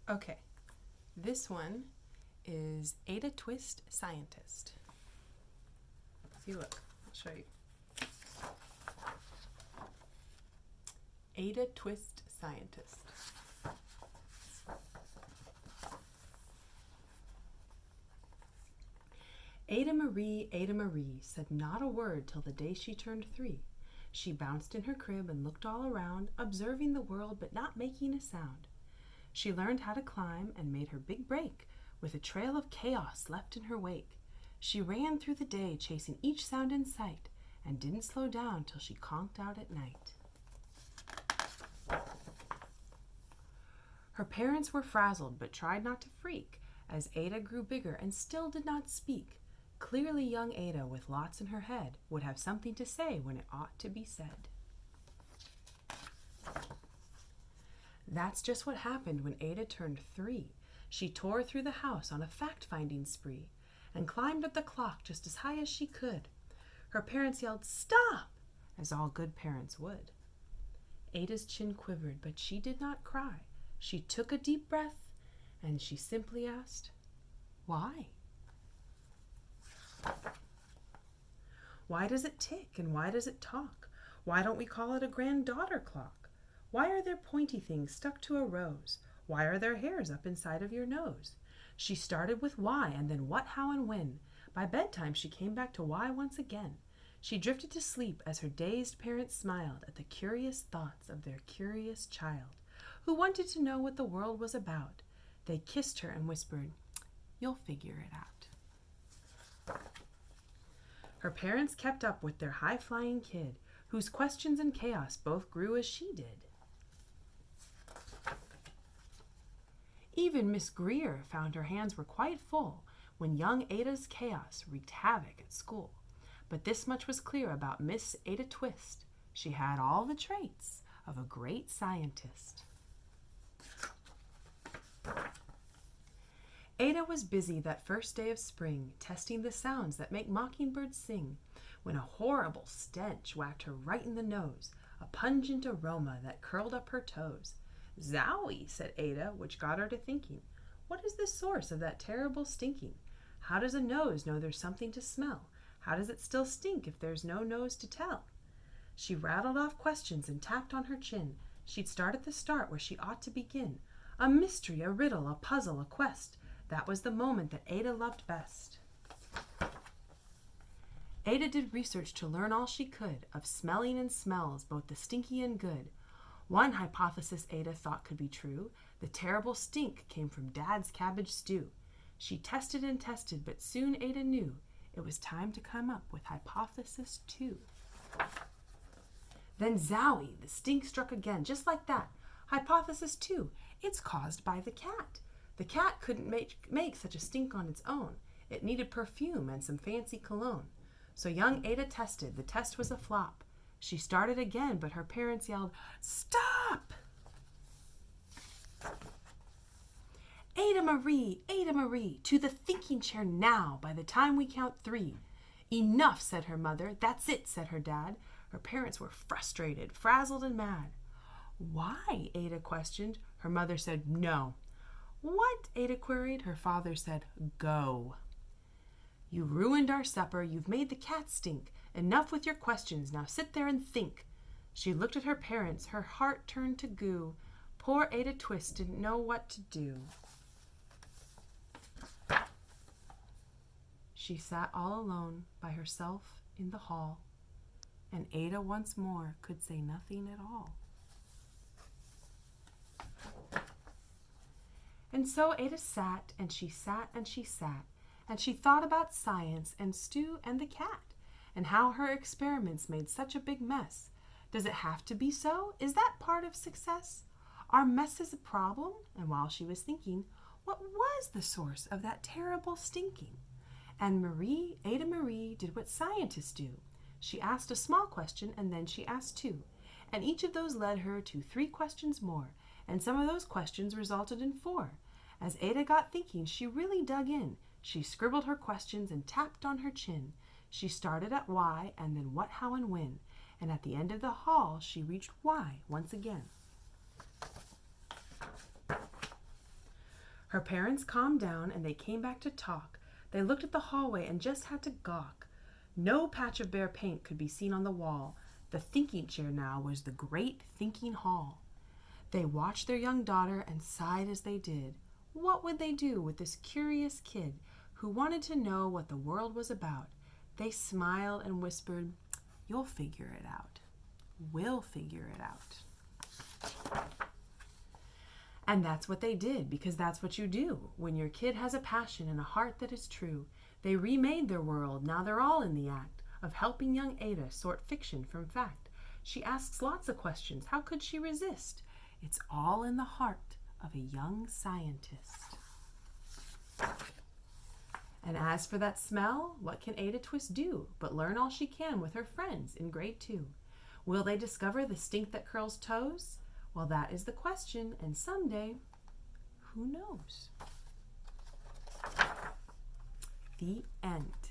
Okay, this one is Ada Twist, Scientist. See, look, I'll show you. Ada Twist, Scientist. Ada Marie said not a word till the day she turned 3. She bounced in her crib and looked all around, observing the world but not making a sound. She learned how to climb and made her big break, with a trail of chaos left in her wake. She ran through the day, chasing each sound in sight, and didn't slow down till she conked out at night. Her parents were frazzled but tried not to freak, as Ada grew bigger and still did not speak. Clearly young Ada, with lots in her head, would have something to say when it ought to be said. That's just what happened when Ada turned 3. She tore through the house on a fact-finding spree and climbed up the clock just as high as she could. Her parents yelled, "Stop!" as all good parents would. Ada's chin quivered, but she did not cry. She took a deep breath and she simply asked, "Why?" Why does it tick and why does it talk? Why don't we call it a granddaughter clock? Why are there pointy things stuck to a rose? Why are there hairs up inside of your nose? She started with why and then what, how, and when. By bedtime she came back to why once again. She drifted to sleep as her dazed parents smiled at the curious thoughts of their curious child, who wanted to know what the world was about. They kissed her and whispered, "You'll figure it out." Her parents kept up with their high-flying kid, whose questions and chaos both grew as she did. Even Miss Greer found her hands were quite full when young Ada's chaos wreaked havoc at school. But this much was clear about Miss Ada Twist: she had all the traits of a great scientist. Ada was busy that first day of spring, testing the sounds that make mockingbirds sing, when a horrible stench whacked her right in the nose, a pungent aroma that curled up her toes. "Zowie," said Ada, which got her to thinking. "What is the source of that terrible stinking? How does a nose know there's something to smell? How does it still stink if there's no nose to tell?" She rattled off questions and tapped on her chin. She'd start at the start where she ought to begin. A mystery, a riddle, a puzzle, a quest. That was the moment that Ada loved best. Ada did research to learn all she could of smelling and smells, both the stinky and good. One hypothesis Ada thought could be true: the terrible stink came from Dad's cabbage stew. She tested and tested, but soon Ada knew it was time to come up with hypothesis 2. Then zowie, the stink struck again, just like that. Hypothesis 2, it's caused by the cat. The cat couldn't make such a stink on its own. It needed perfume and some fancy cologne. So young Ada tested. The test was a flop. She started again, but her parents yelled, "Stop!" Ada Marie, to the thinking chair now, by the time we count 3. "Enough," said her mother. "That's it," said her dad. Her parents were frustrated, frazzled, and mad. "Why?" Ada questioned. Her mother said, "No." "What?" Ada queried. Her father said, "Go." "You ruined our supper. You've made the cat stink. Enough with your questions. Now sit there and think." She looked at her parents. Her heart turned to goo. Poor Ada Twist didn't know what to do. She sat all alone by herself in the hall, and Ada once more could say nothing at all. And so Ada sat, and she sat, and she sat, and she thought about science and Stu and the cat, and how her experiments made such a big mess. Does it have to be so? Is that part of success? Are messes a problem? And while she was thinking, what was the source of that terrible stinking? And Ada Marie, did what scientists do. She asked a small question, and then she asked 2. And each of those led her to 3 questions more, and some of those questions resulted in 4. As Ada got thinking, she really dug in. She scribbled her questions and tapped on her chin. She started at why, and then what, how, and when. And at the end of the hall, she reached why once again. Her parents calmed down and they came back to talk. They looked at the hallway and just had to gawk. No patch of bare paint could be seen on the wall. The thinking chair now was the great thinking hall. They watched their young daughter and sighed as they did. What would they do with this curious kid who wanted to know what the world was about? They smiled and whispered, "You'll figure it out. We'll figure it out." And that's what they did, because that's what you do when your kid has a passion and a heart that is true. They remade their world. Now they're all in the act of helping young Ada sort fiction from fact. She asks lots of questions. How could she resist? It's all in the heart of a young scientist. And as for that smell, what can Ada Twist do but learn all she can with her friends in grade 2? Will they discover the stink that curls toes? Well, that is the question, and someday, who knows? The end.